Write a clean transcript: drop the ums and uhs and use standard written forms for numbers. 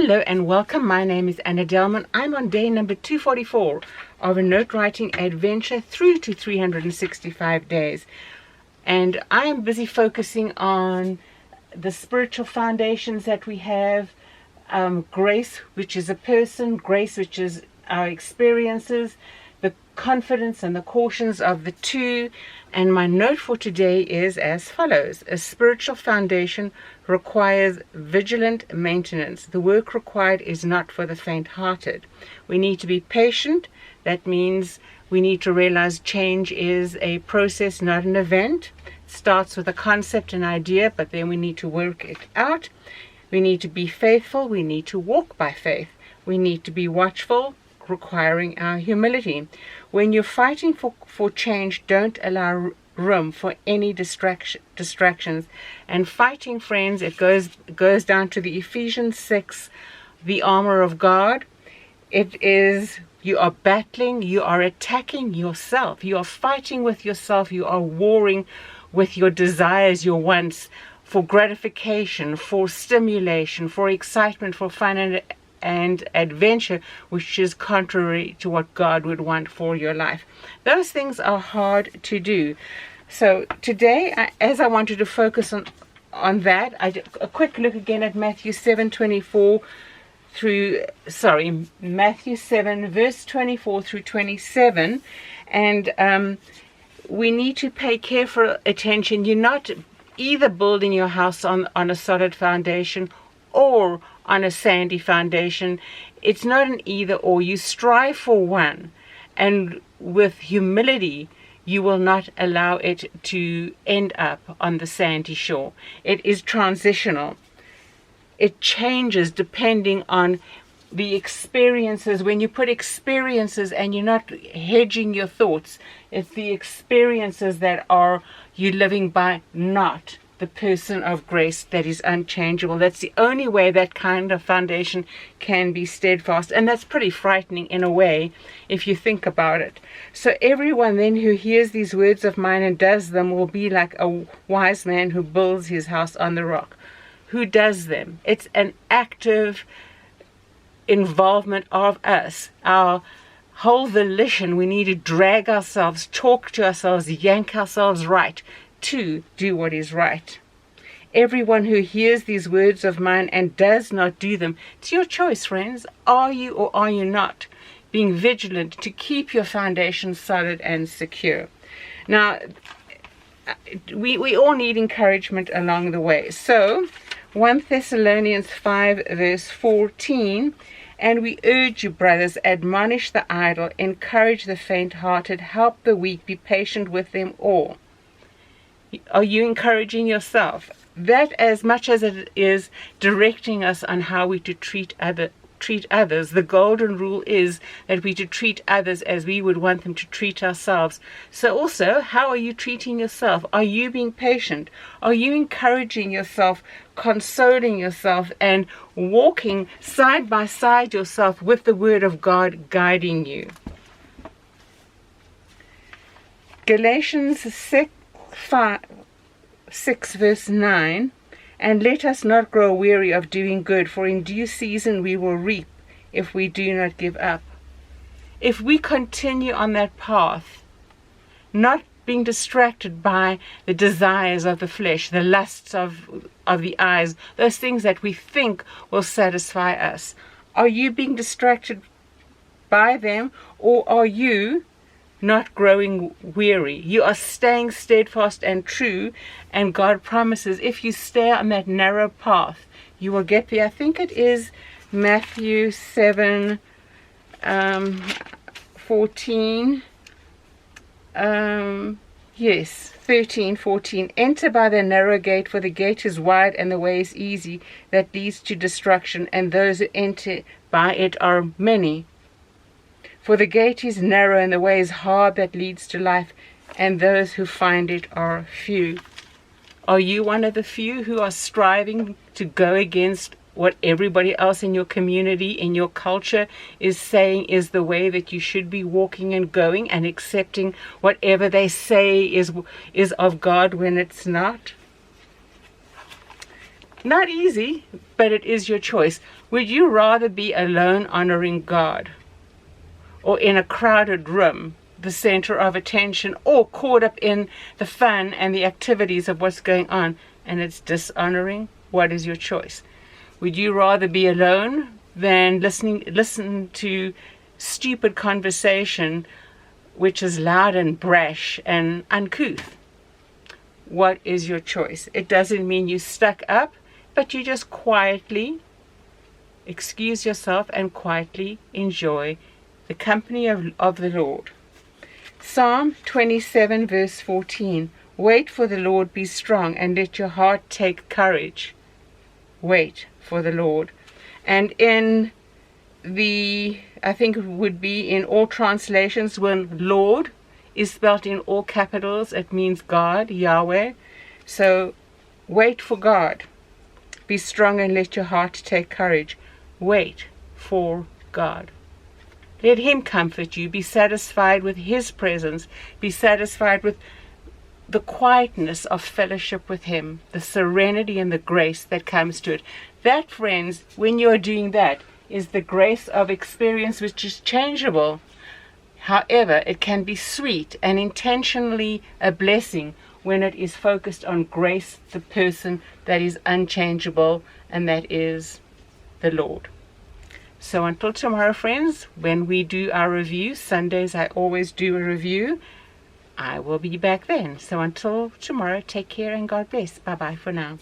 Hello and welcome. My name is Anna Delman. I'm on day number 244 of a note writing adventure through to 365 days. And I am busy focusing on the spiritual foundations that we have. Grace, which is a person, grace, which is our experiences, the confidence and the cautions of the two. And my note for today is as follows. A spiritual foundation requires vigilant maintenance. The work required is not for the faint-hearted. We need to be patient. That means we need to realize change is a process, not an event. It starts with a concept, an idea, but then we need to work it out. We need to be faithful. We need to walk by faith. We need to be watchful, requiring our humility. When you're fighting for change, don't allow room for any distractions. And fighting, friends, it goes down to the Ephesians 6, the armor of God. It is, you are battling, you are attacking yourself, you are fighting with yourself, you are warring with your desires, your wants, for gratification, for stimulation, for excitement, for fun and adventure, which is contrary to what God would want for your life. Those things are hard to do. So today, as I wanted to focus on that, a quick look again at Matthew 7:24 Matthew 7 verse 24 through 27, and we need to pay careful attention. You're not either building your house on a solid foundation or on a sandy foundation. It's not an either or. You strive for one, and with humility you will not allow it to end up on the sandy shore. It is transitional. It changes depending on the experiences. When you put experiences and you're not hedging your thoughts, it's the experiences that are you living by, not the person of grace that is unchangeable. That's the only way that kind of foundation can be steadfast. And that's pretty frightening in a way if you think about it. So everyone then who hears these words of mine and does them will be like a wise man who builds his house on the rock. Who does them? It's an active involvement of us. Our whole volition, we need to drag ourselves, talk to ourselves, yank ourselves right to do what is right. Everyone who hears these words of mine and does not do them, it's your choice, friends. Are you or are you not being vigilant to keep your foundation solid and secure? Now, we all need encouragement along the way. So 1 Thessalonians 5 verse 14, and we urge you, brothers, admonish the idle, encourage the faint-hearted, help the weak, be patient with them all. Are you encouraging yourself? That, as much as it is directing us on how we to treat others, the golden rule is that we to treat others as we would want them to treat ourselves. So also, how are you treating yourself? Are you being patient? Are you encouraging yourself, consoling yourself, and walking side by side yourself with the Word of God guiding you? Galatians 6 verse 9, and let us not grow weary of doing good, for in due season we will reap if we do not give up. If we continue on that path, not being distracted by the desires of the flesh, the lusts of the eyes, those things that we think will satisfy us, are you being distracted by them, or are you not growing weary? You are staying steadfast and true, and God promises if you stay on that narrow path, you will get there. I think it is Matthew 7 14. Yes, 13, 14. Enter by the narrow gate, for the gate is wide and the way is easy that leads to destruction, and those who enter by it are many. For the gate is narrow and the way is hard that leads to life, and those who find it are few. Are you one of the few who are striving to go against what everybody else in your community, in your culture, is saying is the way that you should be walking and going, and accepting whatever they say is of God when it's not? Not easy, but it is your choice. Would you rather be alone honoring God, or in a crowded room, the center of attention, or caught up in the fun and the activities of what's going on, and it's dishonoring? What is your choice? Would you rather be alone than listen to stupid conversation which is loud and brash and uncouth? What is your choice? It doesn't mean you stuck up, but you just quietly excuse yourself and quietly enjoy the company of the Lord. Psalm 27 verse 14. Wait for the Lord, be strong, and let your heart take courage. Wait for the Lord. And in I think it would be in all translations, when Lord is spelled in all capitals, it means God, Yahweh. So wait for God. Be strong and let your heart take courage. Wait for God. Let Him comfort you. Be satisfied with His presence. Be satisfied with the quietness of fellowship with Him, the serenity and the grace that comes to it. That, friends, when you're doing that, is the grace of experience, which is changeable. However, it can be sweet and intentionally a blessing when it is focused on grace, the person that is unchangeable, and that is the Lord. So until tomorrow, friends, when we do our review, Sundays I always do a review, I will be back then. So until tomorrow, take care and God bless. Bye-bye for now.